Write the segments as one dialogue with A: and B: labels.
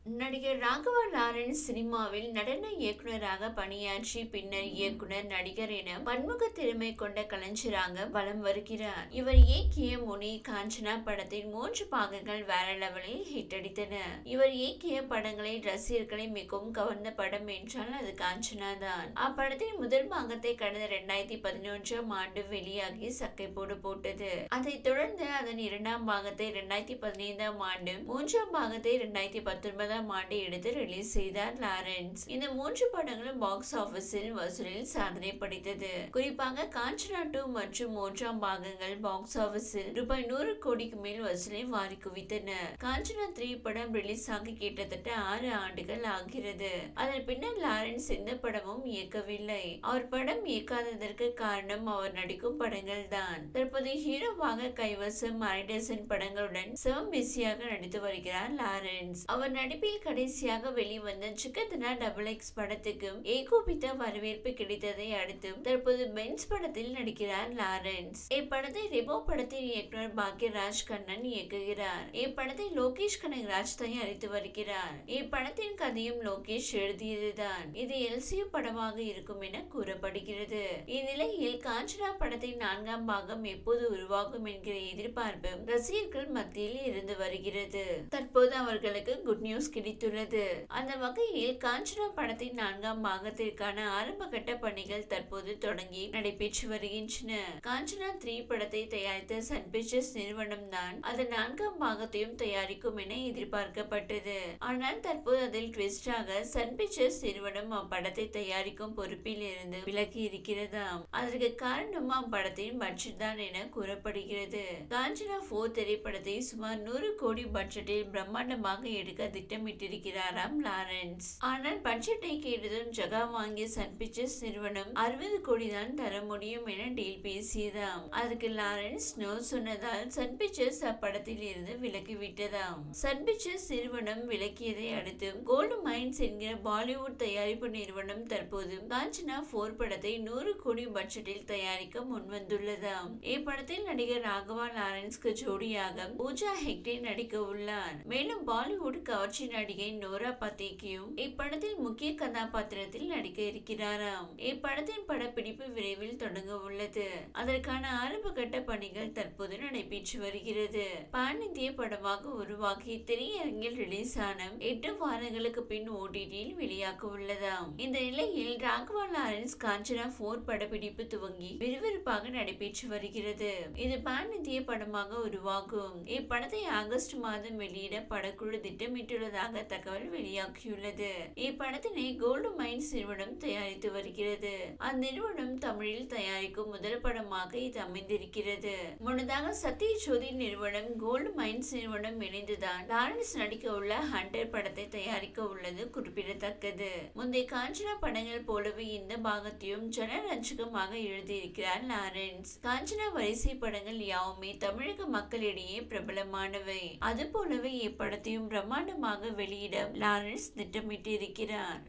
A: நடிகர் ராகவா லாரன்ஸ் சினிமாவில் நடன இயக்குனராக பணியாற்றி பின்னர் இயக்குனர், நடிகர் என பன்முக திறமை கொண்ட கலைஞராக வலம் வருகிறார். இவர் இயக்கிய முனி, காஞ்சனா படத்தின் 3 பாகங்கள் வேற லெவலில் ஹிட் அடித்தன. இவர் இயக்கிய படங்களில் ரசிகர்களை மிகவும் கவர்ந்த படம் என்றால் அது காஞ்சனா தான். அப்படத்தின் முதல் பாகத்தை கடந்த 2011ஆம் ஆண்டு வெளியாகி சக்கை போட்டது. அதைத் தொடர்ந்து அதன் 2ஆம் பாகத்தை 2015ஆம் ஆண்டு, 3ஆம் பாகத்தை 2019ஆம் ஆண்டு எடுத்து ரிலீஸ் செய்தார் லாரன்ஸ். இந்த 3 படங்களும் பாக்ஸ் ஆபீஸில் வசூலில் சாதனை படைத்தது. குறிப்பாக காஞ்சனா 2 மற்றும் 3ஆம் பாகங்கள் பாக்ஸ் ஆபீஸில் ரூபாய் 100 கோடிக்கு மேல் வசூலை வாரி குவித்தன. காஞ்சனா 3 படம் ரிலீஸ் ஆகி கிட்டத்தட்ட 6 ஆண்டுகள் ஆகிறது. அதன் பின்னர் லாரன்ஸ் எந்த படமும் இயக்கவில்லை. அவர் படம் இயக்காததற்கு காரணம் அவர் நடிக்கும் படங்கள் தான். தற்போது ஹீரோவாக கைவசம் 1/2 டசன் படங்களுடன் செம பிஸியாக நடித்து வருகிறார் லாரன்ஸ். அவர் நடிப்பில் கடைசியாக வெளிவந்த சிக்கதனா XX படத்துக்கு ஏகோபித்த வரவேற்பு கிடைத்ததை அடுத்து தற்போது பென்ஸ் படத்தில் நடிக்கிறார் லாரன்ஸ். இப்படத்தை ரெபோ படத்தின் இயக்குனர் பாக்யராஜ் கண்ணன் இயக்குகிறார். இப்படத்தை லோகேஷ் கனகராஜ் தயாரித்து வருகிறார். இப்படத்தின் கதையும் லோகேஷ் எழுதியதுதான். இது LCU படமாக இருக்கும் என கூறப்படுகிறது. இந்நிலையில் காஞ்சனா படத்தின் 4ஆம் பாகம் எப்போது உருவாகும் என்கிற எதிர்பார்ப்பு ரசிகர்கள் மத்தியில் இருந்து வருகிறது. தற்போது அவர்களுக்கு குட் நியூஸ் கிடைத்துள்ளது. அந்த வகையில் காஞ்சனா படத்தின் 4ஆம் பாகத்திற்கான ஆரம்ப கட்ட பணிகள் தற்போது தொடங்கி நடைபெற்று வருகின்றன. காஞ்சனா 3 படத்தை தயாரித்த சன் பிக்சர்ஸ் நிறுவனம் தான் அதன் 4ஆம் பாகத்தையும் தயாரிக்கும் என எதிர்பார்க்கப்பட்டது. ஆனால் தற்போது அதில் ட்விஸ்டாக சன் பிக்சர்ஸ் நிறுவனம் அப்படத்தை தயாரிக்கும் பொறுப்பில் இருந்து விலகி இருக்கிறதாம். அதற்கு காரணம் அப்படத்தின் பட்ஜெட் தான் என கூறப்படுகிறது. காஞ்சனா 4 திரைப்படத்தை சுமார் 100 கோடி பட்ஜெட்டில் பிரம்மாண்டமாக எடுக்க திட்டமிட்டிருக்கிறாராம் லாரன்ஸ். ஆனால் பட்ஜெட்டை கேட்டதும் ஜகா வாங்கிய சன் பிக்சர்ஸ் நிறுவனம் 60 கோடி தான் தர முடியும் என டீல் பேசியதாம். அதுக்கு லாரன்ஸ் நோ சொன்னதால் சன் பிக்சர்ஸ் அப்படத்தில் இருந்து விலகிவிட்டதாம். சன் பிக்சர்ஸ் நிறுவனம் விலக்கியதை அடுத்து கோல்டு மைன்ஸ் என்கிற பாலிவுட் தயாரிப்பு நிறுவனம் தற்போது காஞ்சனா 4 படத்தை 100 கோடி பட்ஜெட்டில் தயாரிக்க முன்வந்துள்ளதாம். இப்படத்தில் நடிகர் ராகவா லாரன்ஸ்க்கு ஜோடியாக பூஜா ஹெக்டே நடிக்க உள்ளார். மேலும் பாலிவுட் கவர்ச்சி நடிகை நோரா பத்தேகியும் இப்படத்தில் முக்கிய கதாபாத்திரத்தில் நடிக்க இருக்கிறாராம். இப்படத்தின் படப்பிடிப்பு விரைவில் தொடங்க உள்ளது. அதற்கான ஆரம்ப கட்ட பணிகள் தற்போது நடைபெற்று வருகிறது. பான் இந்திய படமாக உருவாக்கி திரையரங்கில் ரிலீஸ் ஆன 8 வாரங்களுக்கு பின் OTTயில் வெளியாக உள்ளதாம். இந்த நிலையில் ராகவா லாரன்ஸ் காஞ்சனா 4 படப்பிடிப்பு துவங்கி விறுவிறுப்பாக நடைபெற்று வருகிறது. இது பான் இந்திய படமாக உருவாகும். இப்படத்தை ஆகஸ்ட் மாதம் வெளியிட படக்குழு திட்டமிட்டுள்ளதாக தகவல் வெளியாகியுள்ளது. இப்படத்தினை கோல்டு மைன்ஸ் நிறுவனம் தயாரித்து வருகிறது. அந்நிறுவனம் தமிழில் தயாரிக்கும் முதல் படமாக இது அமைந்திருக்கிறது. முன்னதாக சத்யஜோதி நிறுவனம், கோல்டு மைன்ஸ் நிறுவனம் இணைந்துதான் லாரன்ஸ் நடிக்க உள்ள ஹண்டர் படத்தை தயாரிக்க உள்ளது குறிப்பிடத்தக்கது. முந்தைய காஞ்சனா படங்கள் போலவே இந்த பாகத்தையும் ஜனரஞ்சகமாக எழுதியிருக்கிறார் லாரன்ஸ். காஞ்சனா வரிசை படங்கள் யாவுமே தமிழக மக்களிடையே பிரபலமானவை. அது போலவே இப்படத்தையும் பிரம்மாண்டமாக வெளியிட லாரன்ஸ் திட்டமிட்டிருக்கிறார்.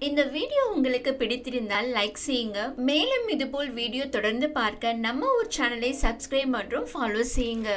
A: இந்த வீடியோ உங்களுக்கு பிடித்திருந்தால் லைக் செய்யுங்க. மேலும் இதுபோல் வீடியோ தொடர்ந்து பார்க்க நம்ம ஒரு சேனலை சப்ஸ்கிரைப் மற்றும் ஃபாலோ செய்யுங்க.